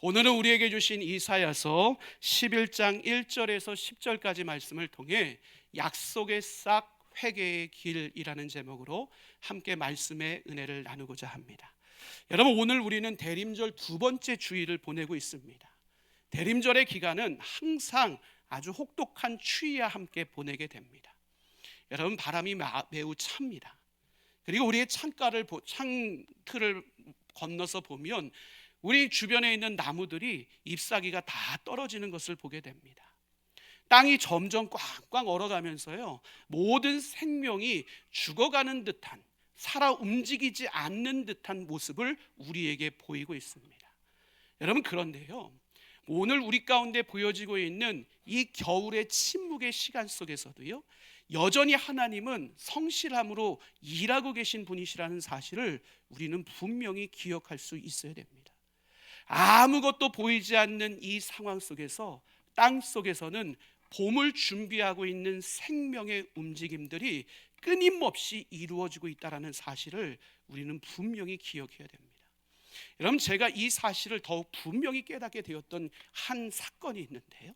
오늘은 우리에게 주신 이사야서 11장 1절에서 10절까지 말씀을 통해 약속의 싹 회개의 길이라는 제목으로 함께 말씀의 은혜를 나누고자 합니다. 여러분, 오늘 우리는 대림절 두 번째 주일을 보내고 있습니다. 대림절의 기간은 항상 아주 혹독한 추위와 함께 보내게 됩니다. 여러분, 바람이 매우 찹니다. 그리고 우리의 창틀을 건너서 보면 우리 주변에 있는 나무들이 잎사귀가 다 떨어지는 것을 보게 됩니다. 땅이 점점 꽝꽝 얼어가면서요, 모든 생명이 죽어가는 듯한, 살아 움직이지 않는 듯한 모습을 우리에게 보이고 있습니다. 여러분, 그런데요, 오늘 우리 가운데 보여지고 있는 이 겨울의 침묵의 시간 속에서도요, 여전히 하나님은 성실함으로 일하고 계신 분이시라는 사실을 우리는 분명히 기억할 수 있어야 됩니다. 아무것도 보이지 않는 이 상황 속에서 땅 속에서는 봄을 준비하고 있는 생명의 움직임들이 끊임없이 이루어지고 있다는 사실을 우리는 분명히 기억해야 됩니다. 여러분, 제가 이 사실을 더욱 분명히 깨닫게 되었던 한 사건이 있는데요,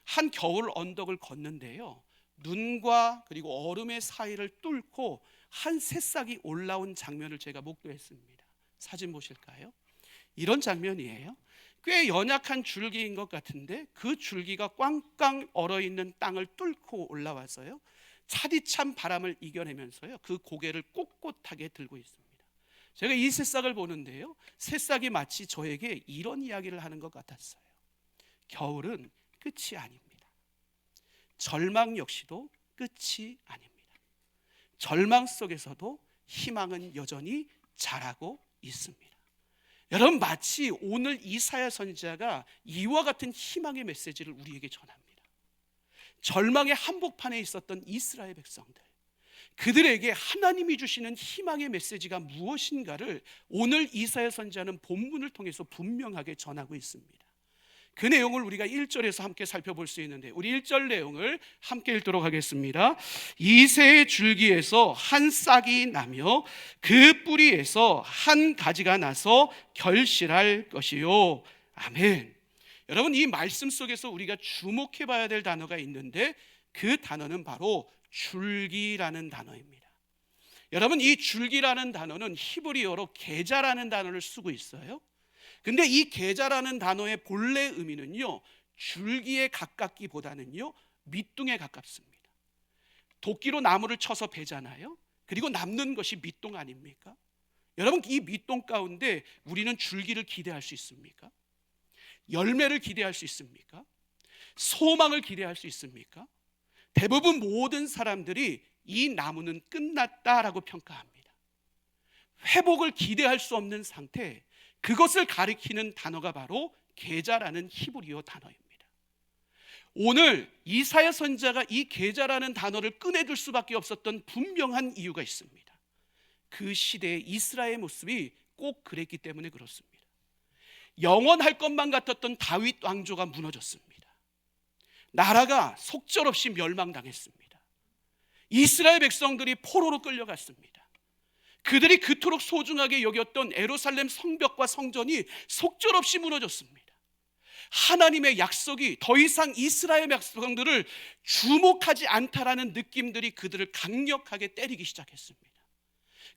한 겨울 언덕을 걷는데요, 눈과 그리고 얼음의 사이를 뚫고 한 새싹이 올라온 장면을 제가 목도했습니다. 사진 보실까요? 이런 장면이에요. 꽤 연약한 줄기인 것 같은데 그 줄기가 꽝꽝 얼어있는 땅을 뚫고 올라와서요, 차디찬 바람을 이겨내면서요, 그 고개를 꼿꼿하게 들고 있습니다. 제가 이 새싹을 보는데요, 새싹이 마치 저에게 이런 이야기를 하는 것 같았어요. 겨울은 끝이 아닙니다. 절망 역시도 끝이 아닙니다. 절망 속에서도 희망은 여전히 자라고 있습니다. 여러분, 마치 오늘 이사야 선지자가 이와 같은 희망의 메시지를 우리에게 전합니다. 절망의 한복판에 있었던 이스라엘 백성들, 그들에게 하나님이 주시는 희망의 메시지가 무엇인가를 오늘 이사야 선지자는 본문을 통해서 분명하게 전하고 있습니다. 그 내용을 우리가 1절에서 함께 살펴볼 수 있는데, 우리 1절 내용을 함께 읽도록 하겠습니다. 이새의 줄기에서 한 싹이 나며 그 뿌리에서 한 가지가 나서 결실할 것이요. 아멘. 여러분, 이 말씀 속에서 우리가 주목해 봐야 될 단어가 있는데 그 단어는 바로 줄기라는 단어입니다. 여러분, 이 줄기라는 단어는 히브리어로 게자라는 단어를 쓰고 있어요. 근데 이 게자라는 단어의 본래 의미는요, 줄기에 가깝기보다는요, 밑둥에 가깝습니다. 도끼로 나무를 쳐서 베잖아요. 그리고 남는 것이 밑동 아닙니까? 여러분, 이 밑동 가운데 우리는 줄기를 기대할 수 있습니까? 열매를 기대할 수 있습니까? 소망을 기대할 수 있습니까? 대부분 모든 사람들이 이 나무는 끝났다라고 평가합니다. 회복을 기대할 수 없는 상태, 그것을 가리키는 단어가 바로 게자라는 히브리어 단어입니다. 오늘 이사야 선지자가 이 게자라는 단어를 꺼내들 수밖에 없었던 분명한 이유가 있습니다. 그 시대의 이스라엘의 모습이 꼭 그랬기 때문에 그렇습니다. 영원할 것만 같았던 다윗 왕조가 무너졌습니다. 나라가 속절없이 멸망당했습니다. 이스라엘 백성들이 포로로 끌려갔습니다. 그들이 그토록 소중하게 여겼던 예루살렘 성벽과 성전이 속절없이 무너졌습니다. 하나님의 약속이 더 이상 이스라엘 백성들을 주목하지 않다라는 느낌들이 그들을 강력하게 때리기 시작했습니다.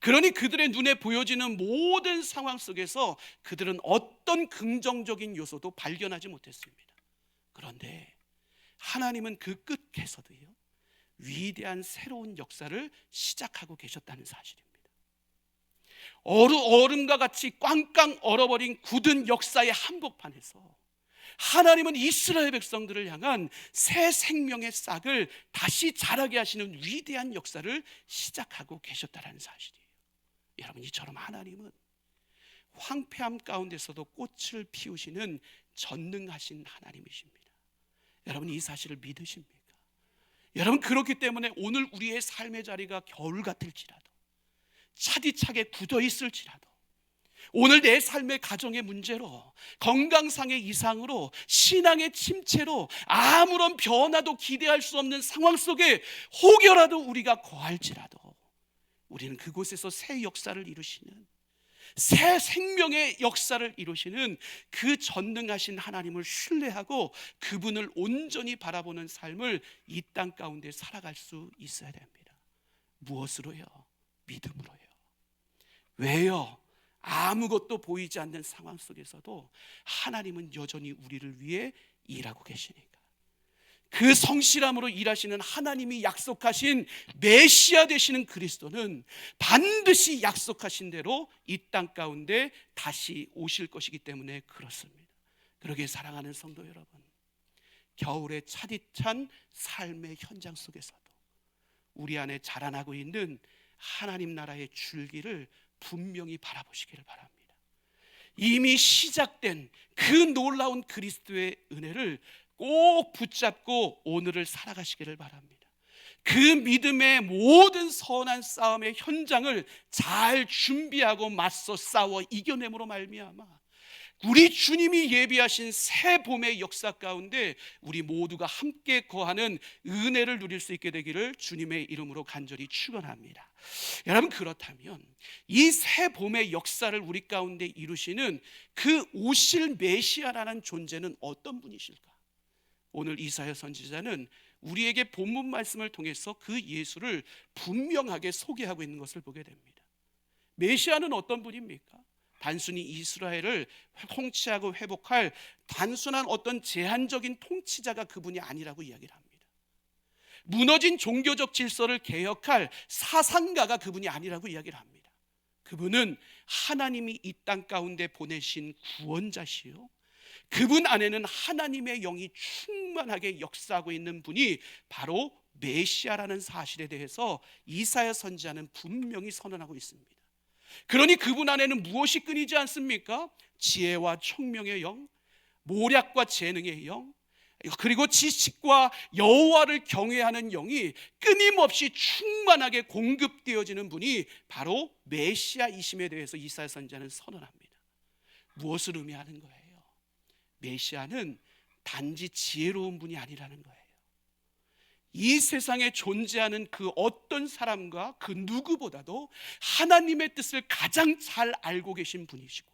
그러니 그들의 눈에 보여지는 모든 상황 속에서 그들은 어떤 긍정적인 요소도 발견하지 못했습니다. 그런데 하나님은 그 끝에서도요, 위대한 새로운 역사를 시작하고 계셨다는 사실입니다. 얼음과 같이 꽝꽝 얼어버린 굳은 역사의 한복판에서 하나님은 이스라엘 백성들을 향한 새 생명의 싹을 다시 자라게 하시는 위대한 역사를 시작하고 계셨다는 사실이에요. 여러분, 이처럼 하나님은 황폐함 가운데서도 꽃을 피우시는 전능하신 하나님이십니다. 여러분, 이 사실을 믿으십니까? 여러분, 그렇기 때문에 오늘 우리의 삶의 자리가 겨울 같을지라도, 차디차게 굳어 있을지라도, 오늘 내 삶의 가정의 문제로, 건강상의 이상으로, 신앙의 침체로 아무런 변화도 기대할 수 없는 상황 속에 혹여라도 우리가 거할지라도 우리는 그곳에서 새 역사를 이루시는 새 생명의 역사를 이루시는 그 전능하신 하나님을 신뢰하고 그분을 온전히 바라보는 삶을 이 땅 가운데 살아갈 수 있어야 됩니다. 무엇으로요? 믿음으로요. 왜요? 아무것도 보이지 않는 상황 속에서도 하나님은 여전히 우리를 위해 일하고 계시니까. 그 성실함으로 일하시는 하나님이 약속하신 메시아 되시는 그리스도는 반드시 약속하신 대로 이 땅 가운데 다시 오실 것이기 때문에 그렇습니다. 그러기에 사랑하는 성도 여러분, 겨울의 차디찬 삶의 현장 속에서도 우리 안에 자라나고 있는 하나님 나라의 줄기를 분명히 바라보시기를 바랍니다. 이미 시작된 그 놀라운 그리스도의 은혜를 꼭 붙잡고 오늘을 살아가시기를 바랍니다. 그 믿음의 모든 선한 싸움의 현장을 잘 준비하고 맞서 싸워 이겨냄으로 말미암아 우리 주님이 예비하신 새 봄의 역사 가운데 우리 모두가 함께 거하는 은혜를 누릴 수 있게 되기를 주님의 이름으로 간절히 축원합니다. 여러분, 그렇다면 이 새 봄의 역사를 우리 가운데 이루시는 그 오실 메시아라는 존재는 어떤 분이실까? 오늘 이사야 선지자는 우리에게 본문 말씀을 통해서 그 예수를 분명하게 소개하고 있는 것을 보게 됩니다. 메시아는 어떤 분입니까? 단순히 이스라엘을 통치하고 회복할 단순한 어떤 제한적인 통치자가 그분이 아니라고 이야기를 합니다. 무너진 종교적 질서를 개혁할 사상가가 그분이 아니라고 이야기를 합니다. 그분은 하나님이 이 땅 가운데 보내신 구원자시요, 그분 안에는 하나님의 영이 충만하게 역사하고 있는 분이 바로 메시아라는 사실에 대해서 이사야 선지자는 분명히 선언하고 있습니다. 그러니 그분 안에는 무엇이 끊이지 않습니까? 지혜와 총명의 영, 모략과 재능의 영, 그리고 지식과 여호와를 경외하는 영이 끊임없이 충만하게 공급되어지는 분이 바로 메시아이심에 대해서 이사야 선지자는 선언합니다. 무엇을 의미하는 거예요? 메시아는 단지 지혜로운 분이 아니라는 거예요. 이 세상에 존재하는 그 어떤 사람과 그 누구보다도 하나님의 뜻을 가장 잘 알고 계신 분이시고,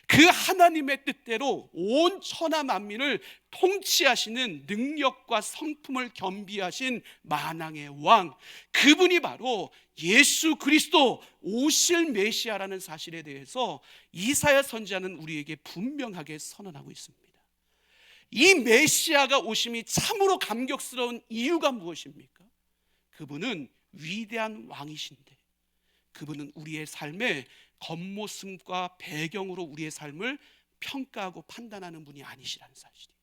그 하나님의 뜻대로 온 천하 만민을 통치하시는 능력과 성품을 겸비하신 만왕의 왕, 그분이 바로 예수 그리스도 오실 메시아라는 사실에 대해서 이사야 선지자는 우리에게 분명하게 선언하고 있습니다. 이 메시아가 오심이 참으로 감격스러운 이유가 무엇입니까? 그분은 위대한 왕이신데 그분은 우리의 삶의 겉모습과 배경으로 우리의 삶을 평가하고 판단하는 분이 아니시라는 사실이에요.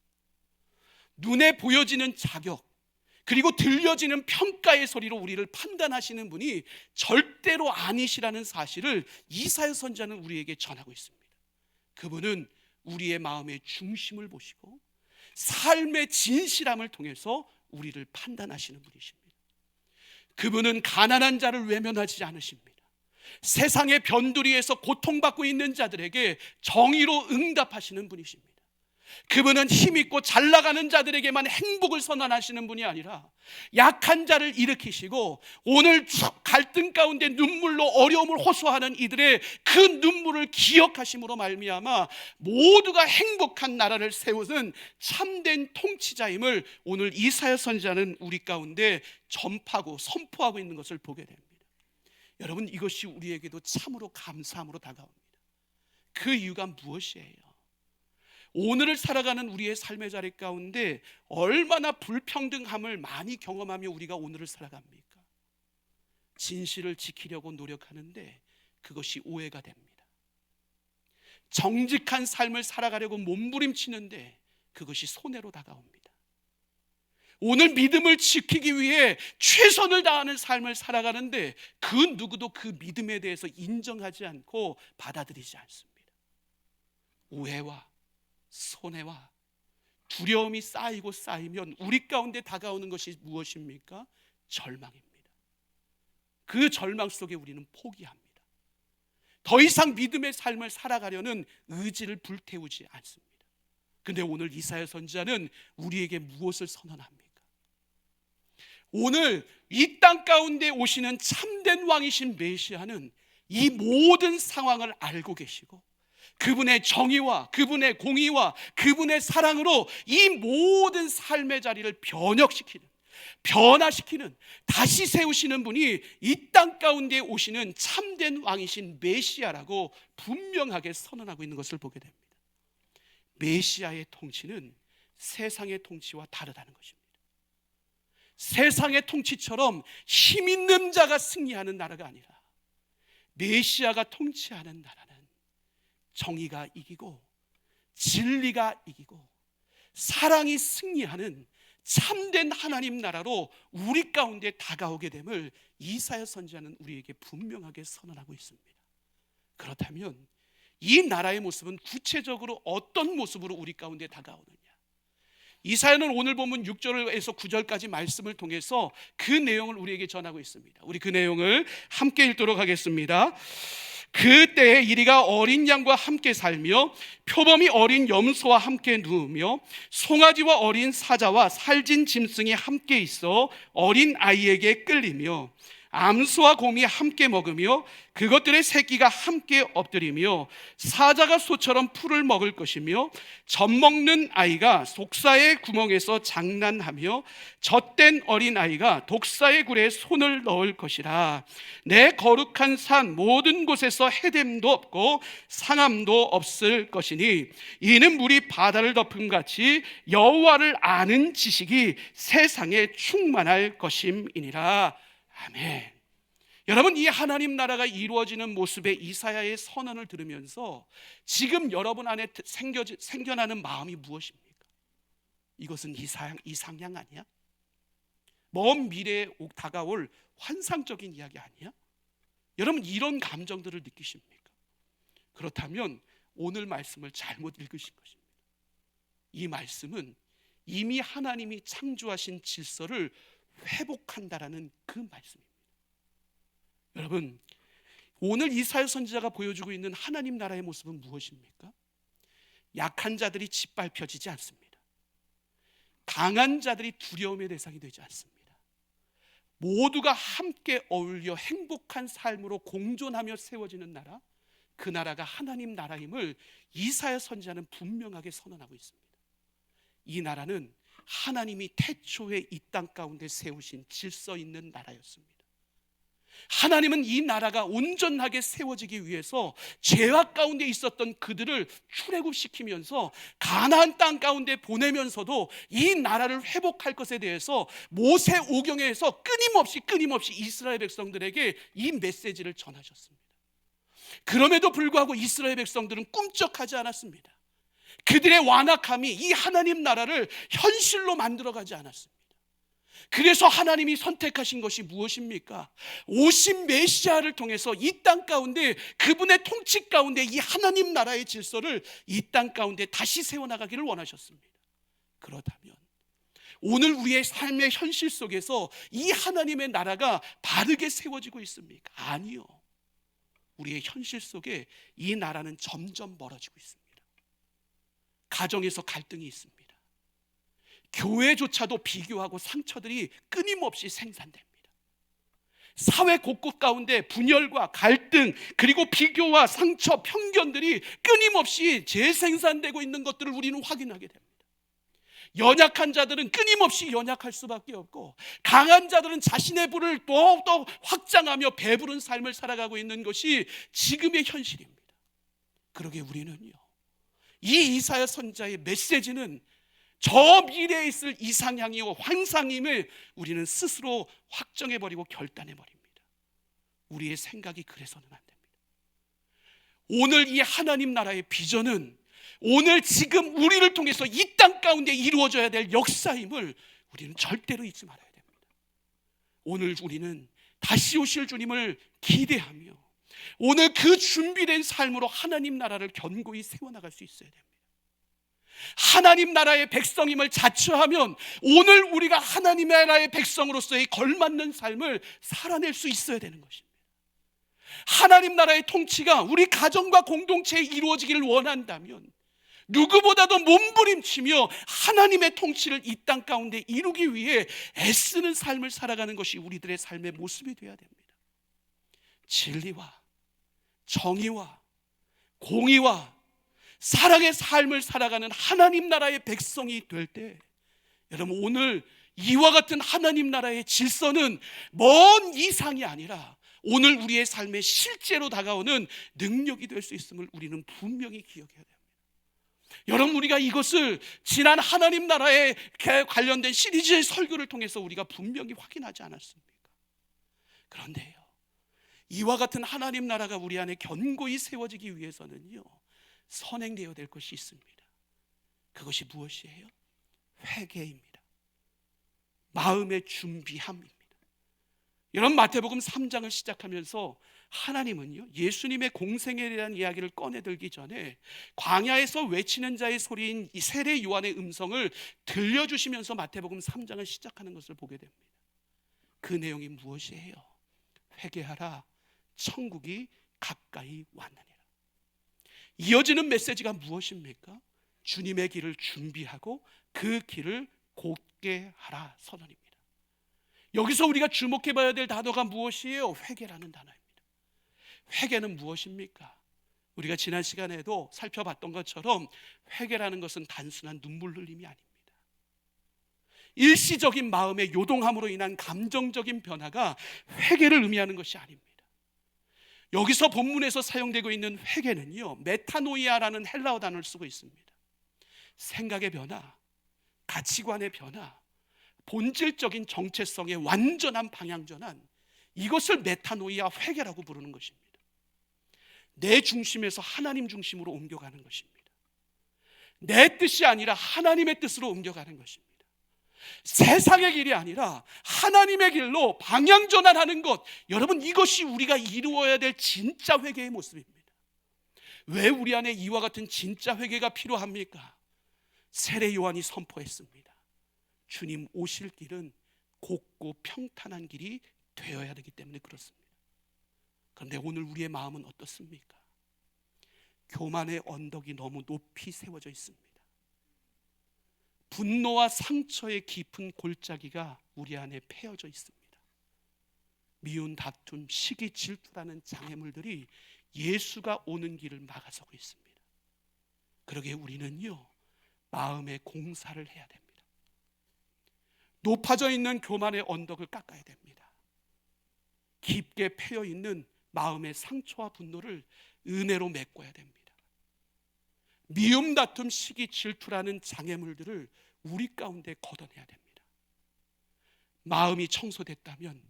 눈에 보여지는 자격, 그리고 들려지는 평가의 소리로 우리를 판단하시는 분이 절대로 아니시라는 사실을 이사야 선지자는 우리에게 전하고 있습니다. 그분은 우리의 마음의 중심을 보시고 삶의 진실함을 통해서 우리를 판단하시는 분이십니다. 그분은 가난한 자를 외면하지 않으십니다. 세상의 변두리에서 고통받고 있는 자들에게 정의로 응답하시는 분이십니다. 그분은 힘있고 잘나가는 자들에게만 행복을 선언하시는 분이 아니라 약한 자를 일으키시고 오늘 갈등 가운데 눈물로 어려움을 호소하는 이들의 그 눈물을 기억하심으로 말미암아 모두가 행복한 나라를 세우는 참된 통치자임을 오늘 이사야 선지자는 우리 가운데 전파하고 선포하고 있는 것을 보게 됩니다. 여러분, 이것이 우리에게도 참으로 감사함으로 다가옵니다. 그 이유가 무엇이에요? 오늘을 살아가는 우리의 삶의 자리 가운데 얼마나 불평등함을 많이 경험하며 우리가 오늘을 살아갑니까? 진실을 지키려고 노력하는데 그것이 오해가 됩니다. 정직한 삶을 살아가려고 몸부림치는데 그것이 손해로 다가옵니다. 오늘 믿음을 지키기 위해 최선을 다하는 삶을 살아가는데 그 누구도 그 믿음에 대해서 인정하지 않고 받아들이지 않습니다. 오해와 손해와 두려움이 쌓이고 쌓이면 우리 가운데 다가오는 것이 무엇입니까? 절망입니다. 그 절망 속에 우리는 포기합니다. 더 이상 믿음의 삶을 살아가려는 의지를 불태우지 않습니다. 그런데 오늘 이사야 선지자는 우리에게 무엇을 선언합니까? 오늘 이 땅 가운데 오시는 참된 왕이신 메시아는 이 모든 상황을 알고 계시고 그분의 정의와 그분의 공의와 그분의 사랑으로 이 모든 삶의 자리를 변화시키는 다시 세우시는 분이 이 땅 가운데 오시는 참된 왕이신 메시아라고 분명하게 선언하고 있는 것을 보게 됩니다. 메시아의 통치는 세상의 통치와 다르다는 것입니다. 세상의 통치처럼 힘 있는 자가 승리하는 나라가 아니라 메시아가 통치하는 나라는 정의가 이기고 진리가 이기고 사랑이 승리하는 참된 하나님 나라로 우리 가운데 다가오게 됨을 이사야 선지자는 우리에게 분명하게 선언하고 있습니다. 그렇다면 이 나라의 모습은 구체적으로 어떤 모습으로 우리 가운데 다가오느냐? 이사야는 오늘 본문 6절에서 9절까지 말씀을 통해서 그 내용을 우리에게 전하고 있습니다. 우리 그 내용을 함께 읽도록 하겠습니다. 그때에 이리가 어린 양과 함께 살며 표범이 어린 염소와 함께 누우며 송아지와 어린 사자와 살진 짐승이 함께 있어 어린 아이에게 끌리며 암소와 곰이 함께 먹으며 그것들의 새끼가 함께 엎드리며 사자가 소처럼 풀을 먹을 것이며 젖먹는 아이가 독사의 구멍에서 장난하며 젖된 어린아이가 독사의 굴에 손을 넣을 것이라. 내 거룩한 산 모든 곳에서 해됨도 없고 상함도 없을 것이니 이는 물이 바다를 덮음같이 여호와를 아는 지식이 세상에 충만할 것임이니라. 아멘. 여러분, 이 하나님 나라가 이루어지는 모습의 이사야의 선언을 들으면서 지금 여러분 안에 생겨나는 마음이 무엇입니까? 이것은 이상향 아니야? 먼 미래에 다가올 환상적인 이야기 아니야? 여러분, 이런 감정들을 느끼십니까? 그렇다면 오늘 말씀을 잘못 읽으신 것입니다. 이 말씀은 이미 하나님이 창조하신 질서를 회복한다라는 그 말씀입니다. 여러분, 오늘 이사야 선지자가 보여주고 있는 하나님 나라의 모습은 무엇입니까? 약한 자들이 짓밟혀지지 않습니다. 강한 자들이 두려움의 대상이 되지 않습니다. 모두가 함께 어울려 행복한 삶으로 공존하며 세워지는 나라, 그 나라가 하나님 나라임을 이사야 선지자는 분명하게 선언하고 있습니다. 이 나라는 하나님이 태초에 이 땅 가운데 세우신 질서 있는 나라였습니다. 하나님은 이 나라가 온전하게 세워지기 위해서 죄악 가운데 있었던 그들을 출애굽시키면서 가나안 땅 가운데 보내면서도 이 나라를 회복할 것에 대해서 모세오경에서 끊임없이 이스라엘 백성들에게 이 메시지를 전하셨습니다. 그럼에도 불구하고 이스라엘 백성들은 꿈쩍하지 않았습니다. 그들의 완악함이 이 하나님 나라를 현실로 만들어가지 않았습니다. 그래서 하나님이 선택하신 것이 무엇입니까? 오신 메시아를 통해서 이 땅 가운데 그분의 통치 가운데 이 하나님 나라의 질서를 이 땅 가운데 다시 세워나가기를 원하셨습니다. 그렇다면 오늘 우리의 삶의 현실 속에서 이 하나님의 나라가 바르게 세워지고 있습니까? 아니요. 우리의 현실 속에 이 나라는 점점 멀어지고 있습니다. 가정에서 갈등이 있습니다. 교회조차도 비교하고 상처들이 끊임없이 생산됩니다. 사회 곳곳 가운데 분열과 갈등, 그리고 비교와 상처, 편견들이 끊임없이 재생산되고 있는 것들을 우리는 확인하게 됩니다. 연약한 자들은 끊임없이 연약할 수밖에 없고, 강한 자들은 자신의 부를 더욱더 확장하며 배부른 삶을 살아가고 있는 것이 지금의 현실입니다. 그러게 우리는요, 이 이사야 선지자의 메시지는 저 미래에 있을 이상향이요 환상임을 우리는 스스로 확정해버리고 결단해버립니다. 우리의 생각이 그래서는 안 됩니다. 오늘 이 하나님 나라의 비전은 오늘 지금 우리를 통해서 이 땅 가운데 이루어져야 될 역사임을 우리는 절대로 잊지 말아야 됩니다. 오늘 우리는 다시 오실 주님을 기대하며 오늘 그 준비된 삶으로 하나님 나라를 견고히 세워나갈 수 있어야 됩니다. 하나님 나라의 백성임을 자처하면 오늘 우리가 하나님 나라의 백성으로서의 걸맞는 삶을 살아낼 수 있어야 되는 것입니다. 하나님 나라의 통치가 우리 가정과 공동체에 이루어지기를 원한다면 누구보다도 몸부림치며 하나님의 통치를 이 땅 가운데 이루기 위해 애쓰는 삶을 살아가는 것이 우리들의 삶의 모습이 되어야 됩니다. 진리와 정의와 공의와 사랑의 삶을 살아가는 하나님 나라의 백성이 될 때, 여러분, 오늘 이와 같은 하나님 나라의 질서는 먼 이상이 아니라 오늘 우리의 삶에 실제로 다가오는 능력이 될 수 있음을 우리는 분명히 기억해야 됩니다. 여러분, 우리가 이것을 지난 하나님 나라에 관련된 시리즈의 설교를 통해서 우리가 분명히 확인하지 않았습니까? 그런데요, 이와 같은 하나님 나라가 우리 안에 견고히 세워지기 위해서는요, 선행되어야 될 것이 있습니다. 그것이 무엇이에요? 회개입니다. 마음의 준비함입니다. 여러분, 마태복음 3장을 시작하면서 하나님은요, 예수님의 공생에 대한 이야기를 꺼내들기 전에 광야에서 외치는 자의 소리인 이 세례 요한의 음성을 들려주시면서 마태복음 3장을 시작하는 것을 보게 됩니다. 그 내용이 무엇이에요? 회개하라, 천국이 가까이 왔느니라. 이어지는 메시지가 무엇입니까? 주님의 길을 준비하고 그 길을 곧게 하라 선언입니다. 여기서 우리가 주목해 봐야 될 단어가 무엇이에요? 회개라는 단어입니다. 회개는 무엇입니까? 우리가 지난 시간에도 살펴봤던 것처럼 회개라는 것은 단순한 눈물 흘림이 아닙니다. 일시적인 마음의 요동함으로 인한 감정적인 변화가 회개를 의미하는 것이 아닙니다. 여기서 본문에서 사용되고 있는 회개는요, 메타노이아라는 헬라어 단어를 쓰고 있습니다. 생각의 변화, 가치관의 변화, 본질적인 정체성의 완전한 방향전환, 이것을 메타노이아, 회개라고 부르는 것입니다. 내 중심에서 하나님 중심으로 옮겨가는 것입니다. 내 뜻이 아니라 하나님의 뜻으로 옮겨가는 것입니다. 세상의 길이 아니라 하나님의 길로 방향전환하는 것, 여러분, 이것이 우리가 이루어야 될 진짜 회개의 모습입니다. 왜 우리 안에 이와 같은 진짜 회개가 필요합니까? 세례 요한이 선포했습니다. 주님 오실 길은 곱고 평탄한 길이 되어야 되기 때문에 그렇습니다. 그런데 오늘 우리의 마음은 어떻습니까? 교만의 언덕이 너무 높이 세워져 있습니다. 분노와 상처의 깊은 골짜기가 우리 안에 패여져 있습니다. 미운 다툼, 시기, 질투라는 장애물들이 예수가 오는 길을 막아서고 있습니다. 그러기에 우리는요, 마음의 공사를 해야 됩니다. 높아져 있는 교만의 언덕을 깎아야 됩니다. 깊게 패여 있는 마음의 상처와 분노를 은혜로 메꿔야 됩니다. 미움, 다툼, 시기, 질투라는 장애물들을 우리 가운데 걷어내야 됩니다. 마음이 청소됐다면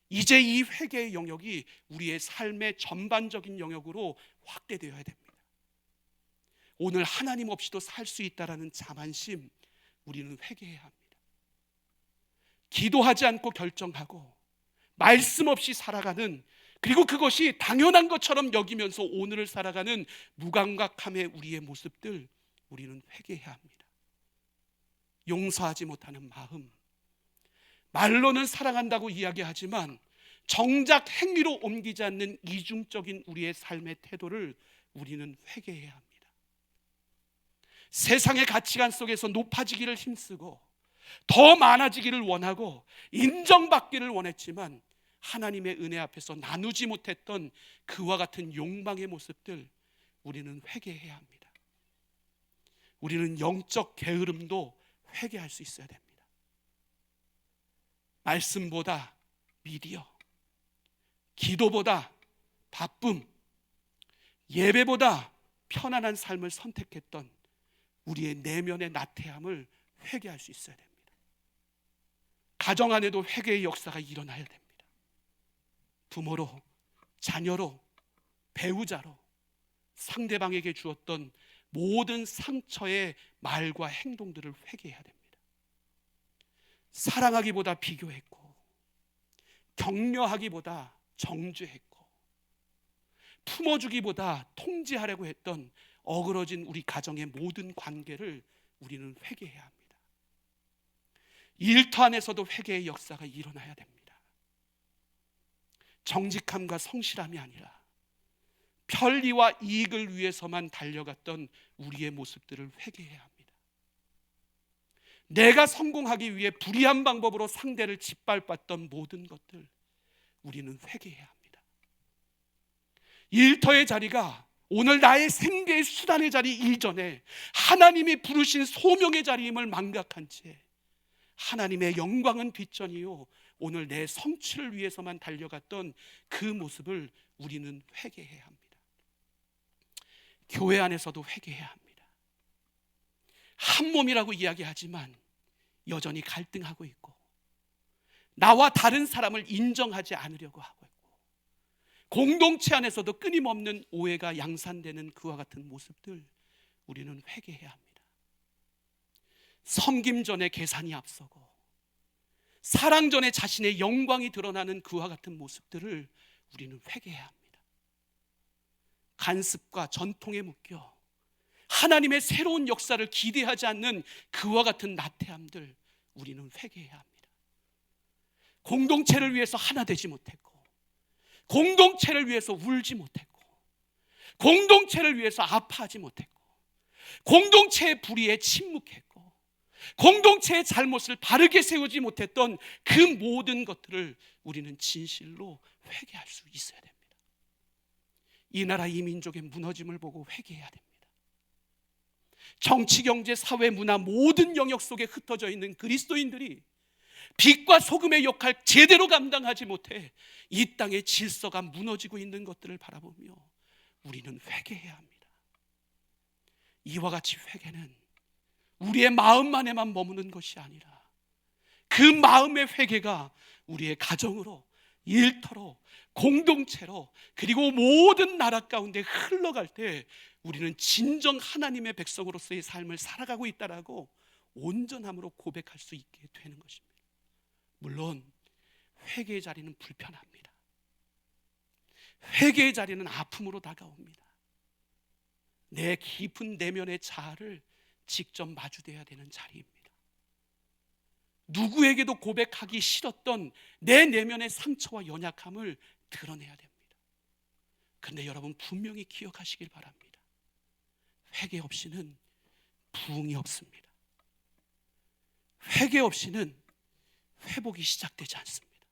이제 이 회개의 영역이 우리의 삶의 전반적인 영역으로 확대되어야 됩니다. 오늘 하나님 없이도 살 수 있다라는 자만심, 우리는 회개해야 합니다. 기도하지 않고 결정하고 말씀 없이 살아가는, 그리고 그것이 당연한 것처럼 여기면서 오늘을 살아가는 무감각함의 우리의 모습들, 우리는 회개해야 합니다. 용서하지 못하는 마음, 말로는 사랑한다고 이야기하지만 정작 행위로 옮기지 않는 이중적인 우리의 삶의 태도를 우리는 회개해야 합니다. 세상의 가치관 속에서 높아지기를 힘쓰고 더 많아지기를 원하고 인정받기를 원했지만 하나님의 은혜 앞에서 나누지 못했던 그와 같은 욕망의 모습들, 우리는 회개해야 합니다. 우리는 영적 게으름도 회개할 수 있어야 됩니다. 말씀보다 미디어, 기도보다 바쁨, 예배보다 편안한 삶을 선택했던 우리의 내면의 나태함을 회개할 수 있어야 됩니다. 가정 안에도 회개의 역사가 일어나야 됩니다. 부모로, 자녀로, 배우자로 상대방에게 주었던 모든 상처의 말과 행동들을 회개해야 됩니다. 사랑하기보다 비교했고, 격려하기보다 정죄했고, 품어주기보다 통제하려고 했던 어그러진 우리 가정의 모든 관계를 우리는 회개해야 합니다. 일터 안에서도 회개의 역사가 일어나야 됩니다. 정직함과 성실함이 아니라 편리와 이익을 위해서만 달려갔던 우리의 모습들을 회개해야 합니다. 내가 성공하기 위해 불의한 방법으로 상대를 짓밟았던 모든 것들, 우리는 회개해야 합니다. 일터의 자리가 오늘 나의 생계의 수단의 자리 이전에 하나님이 부르신 소명의 자리임을 망각한 채 하나님의 영광은 뒷전이요 오늘 내 성취를 위해서만 달려갔던 그 모습을 우리는 회개해야 합니다. 교회 안에서도 회개해야 합니다. 한 몸이라고 이야기하지만 여전히 갈등하고 있고, 나와 다른 사람을 인정하지 않으려고 하고 있고, 공동체 안에서도 끊임없는 오해가 양산되는 그와 같은 모습들, 우리는 회개해야 합니다. 섬김 전에 계산이 앞서고 사랑 전에 자신의 영광이 드러나는 그와 같은 모습들을 우리는 회개해야 합니다. 간습과 전통에 묶여 하나님의 새로운 역사를 기대하지 않는 그와 같은 나태함들, 우리는 회개해야 합니다. 공동체를 위해서 하나 되지 못했고, 공동체를 위해서 울지 못했고, 공동체를 위해서 아파하지 못했고, 공동체의 불의에 침묵했고, 공동체의 잘못을 바르게 세우지 못했던 그 모든 것들을 우리는 진실로 회개할 수 있어야 됩니다. 이 나라 이 민족의 무너짐을 보고 회개해야 됩니다. 정치, 경제, 사회, 문화 모든 영역 속에 흩어져 있는 그리스도인들이 빛과 소금의 역할 제대로 감당하지 못해 이 땅의 질서가 무너지고 있는 것들을 바라보며 우리는 회개해야 합니다. 이와 같이 회개는 우리의 마음 안에만 머무는 것이 아니라 그 마음의 회개가 우리의 가정으로, 일터로, 공동체로, 그리고 모든 나라 가운데 흘러갈 때 우리는 진정 하나님의 백성으로서의 삶을 살아가고 있다라고 온전함으로 고백할 수 있게 되는 것입니다. 물론 회개의 자리는 불편합니다. 회개의 자리는 아픔으로 다가옵니다. 내 깊은 내면의 자아를 직접 마주대야 되는 자리입니다. 누구에게도 고백하기 싫었던 내 내면의 상처와 연약함을 드러내야 됩니다. 그런데 여러분 분명히 기억하시길 바랍니다. 회개 없이는 부흥이 없습니다. 회개 없이는 회복이 시작되지 않습니다.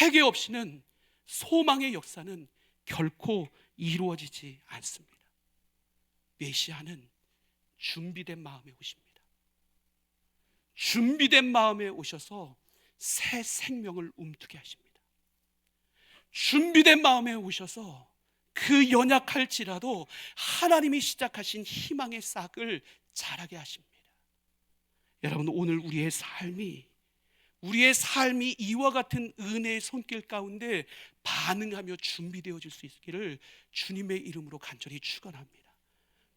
회개 없이는 소망의 역사는 결코 이루어지지 않습니다. 메시아는 준비된 마음에 오십니다. 준비된 마음에 오셔서 새 생명을 움트게 하십니다. 준비된 마음에 오셔서 그 연약할지라도 하나님이 시작하신 희망의 싹을 자라게 하십니다. 여러분, 오늘 우리의 삶이 이와 같은 은혜의 손길 가운데 반응하며 준비되어질 수 있기를 주님의 이름으로 간절히 축원합니다.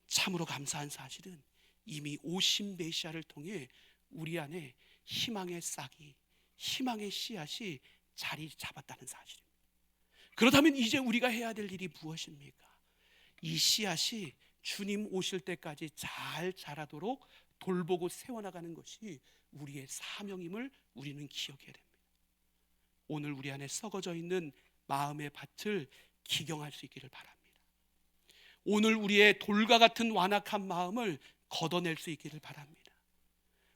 참으로 감사한 사실은 이미 오신 메시아를 통해 우리 안에 희망의 싹이, 희망의 씨앗이 자리 잡았다는 사실입니다. 그렇다면 이제 우리가 해야 될 일이 무엇입니까? 이 씨앗이 주님 오실 때까지 잘 자라도록 돌보고 세워나가는 것이 우리의 사명임을 우리는 기억해야 됩니다. 오늘 우리 안에 썩어져 있는 마음의 밭을 기경할 수 있기를 바랍니다. 오늘 우리의 돌과 같은 완악한 마음을 걷어낼 수 있기를 바랍니다.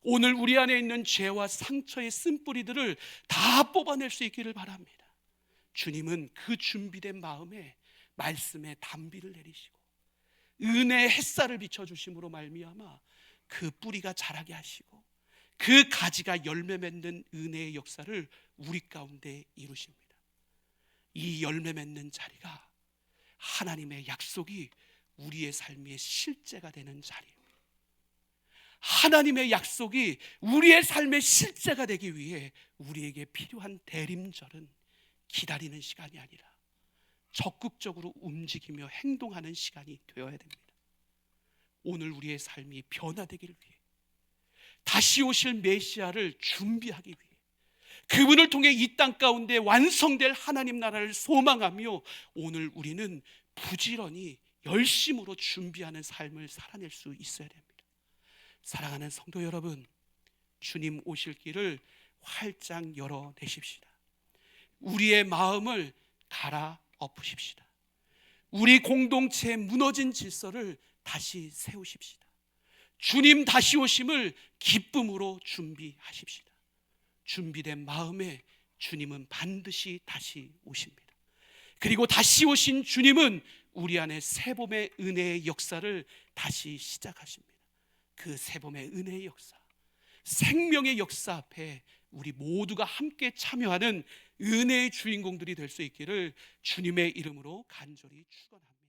오늘 우리 안에 있는 죄와 상처의 쓴뿌리들을 다 뽑아낼 수 있기를 바랍니다. 주님은 그 준비된 마음에 말씀의 단비를 내리시고 은혜의 햇살을 비춰주심으로 말미암아 그 뿌리가 자라게 하시고 그 가지가 열매 맺는 은혜의 역사를 우리 가운데 이루십니다. 이 열매 맺는 자리가 하나님의 약속이 우리의 삶의 실제가 되는 자리입니다. 하나님의 약속이 우리의 삶의 실제가 되기 위해 우리에게 필요한 대림절은 기다리는 시간이 아니라 적극적으로 움직이며 행동하는 시간이 되어야 됩니다. 오늘 우리의 삶이 변화되기를 위해, 다시 오실 메시아를 준비하기 위해, 그분을 통해 이 땅 가운데 완성될 하나님 나라를 소망하며 오늘 우리는 부지런히 열심으로 준비하는 삶을 살아낼 수 있어야 됩니다. 사랑하는 성도 여러분, 주님 오실 길을 활짝 열어내십시다. 우리의 마음을 갈아엎으십시다. 우리 공동체의 무너진 질서를 다시 세우십시다. 주님 다시 오심을 기쁨으로 준비하십시다. 준비된 마음에 주님은 반드시 다시 오십니다. 그리고 다시 오신 주님은 우리 안에 새봄의 은혜의 역사를 다시 시작하십니다. 그 새봄의 은혜의 역사, 생명의 역사 앞에 우리 모두가 함께 참여하는 은혜의 주인공들이 될 수 있기를 주님의 이름으로 간절히 축원합니다.